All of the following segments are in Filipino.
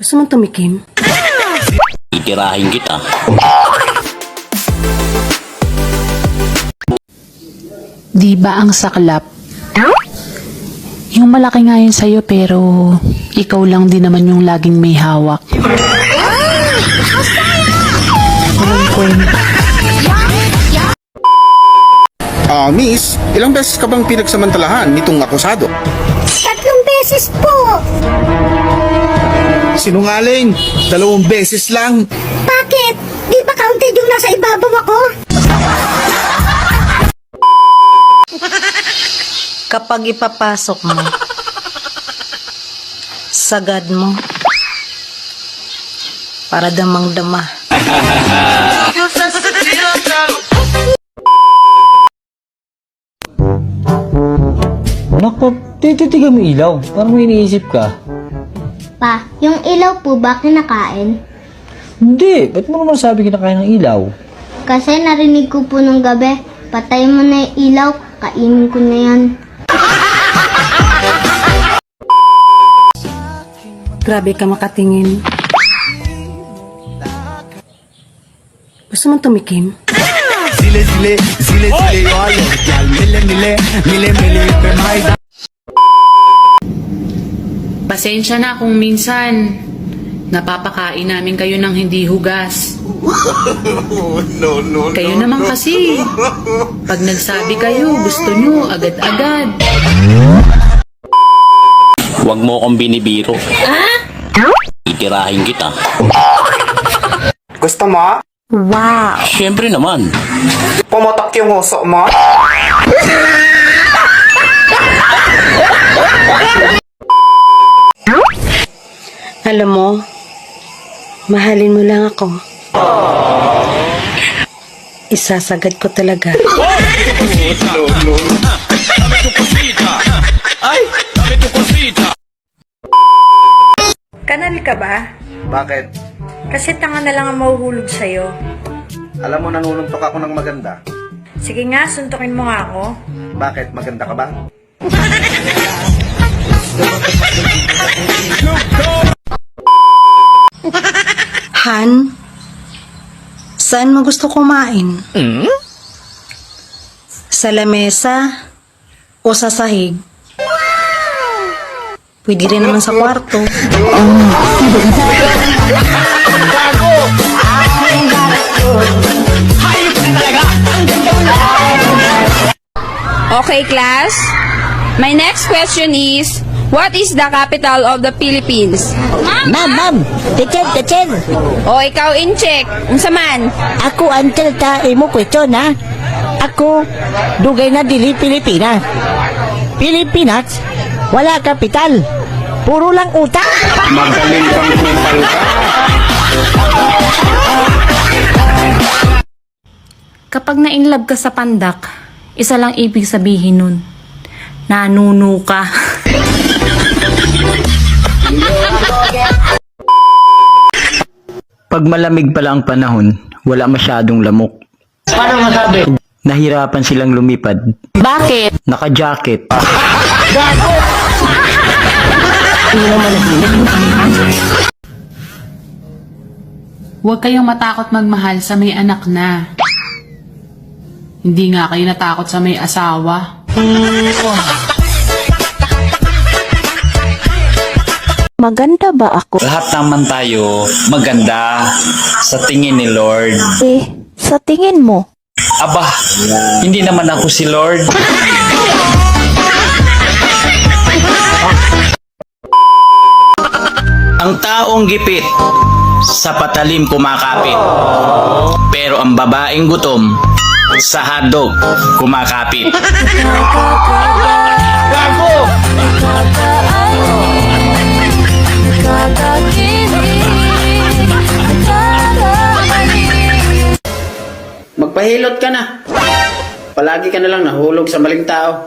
Gusto mong tumikim? Itirahin kita. Di ba ang saklap? Yung malaki nga yun sa'yo pero ikaw lang din naman yung laging may hawak. Walang kwenta. Miss, ilang beses ka bang pinagsamantalahan nitong akusado? 3 beses po. Sinungaling! 2 beses lang! Bakit? Di ba counted yung nasa ibabaw ako? Kapag ipapasok mo, sagad mo, para damang-dama. Naku, tititigan mo ilaw. Parang may iniisip ka. Pa, yung ilaw po ba kinakain? Hindi, ba't mo naman sabi kinakain ng ilaw? Kasi narinig ko po nung gabi, patay mo na yung ilaw, kainin ko na yan. Grabe ka makatingin. Gusto mong tumikim? Pasensya na kung minsan napapakain namin kayo ng hindi hugas. Kayo naman kasi, pag nagsabi kayo, gusto nyo agad-agad. Huwag mo akong binibiro. Itirahin kita. Gusto mo? Siyempre naman. Pumutok yung uso mo? Alam mo, mahalin mo lang ako. Isasagad ko talaga. Kanal ka ba? Bakit? Kasi tanga na lang ang mahuhulog sa'yo. Alam mo nanununtok ako ng maganda. Sige nga, suntukin mo nga ako. Bakit? Maganda ka ba? Han, saan mo gusto kumain? Sa lamesa o sa sahig? Pwede rin naman sa kwarto. Okay, class. My next question is, what is the capital of the Philippines? Ma'am, teacher. O ikaw, Incheck, unsa man? Ako antel ta imo question ha. Ako dugay na dili Pilipinas. Pilipinas wala kapital. Puro lang utang. Magaling kang kupal ka. Kapag na-inlove ka sa pandak, isa lang ibig sabihin nun. Nanuno ka. Pag malamig pala ang panahon, wala masyadong lamok. Paano masabi? Nahirapan silang lumipad. Bakit? Naka-jacket. Huwag kayong matakot magmahal sa may anak na. Hindi nga kayo natakot sa may asawa. Maganda ba ako? Lahat naman tayo maganda sa tingin ni Lord. Sa tingin mo? Aba, hindi naman ako si Lord. Ang taong gipit sa patalim kumakapit. Pero ang babaeng gutom sa hotdog kumakapit. Magpahilot ka na. Palagi ka na lang nahulog sa maling tao.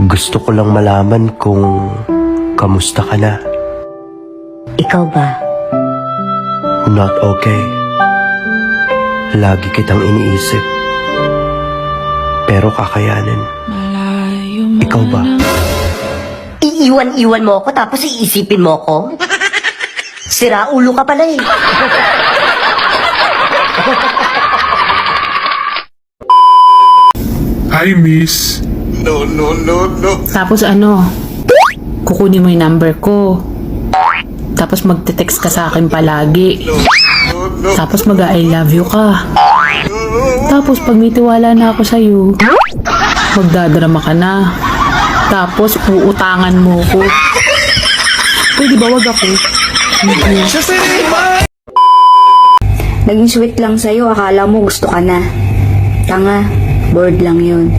Gusto ko lang malaman kung kamusta ka na. Ikaw ba? Not okay. Lagi kitang iniisip. Pero kakayanin. Ikaw ba? Iiwan-iwan mo ako tapos iisipin mo ako? Sira ulo ka pala eh. Hi, miss. Tapos ano, kukunin mo yung number ko. Tapos magte-text ka sa akin palagi. Tapos mag-I love you ka. Tapos pag may tiwala na ako sa'yo, magdadrama ka na. Tapos uutangan mo ko. Pwede ba wag ako? Naging sweet lang sa'yo, akala mo gusto ka na. Tanga, bored lang yun.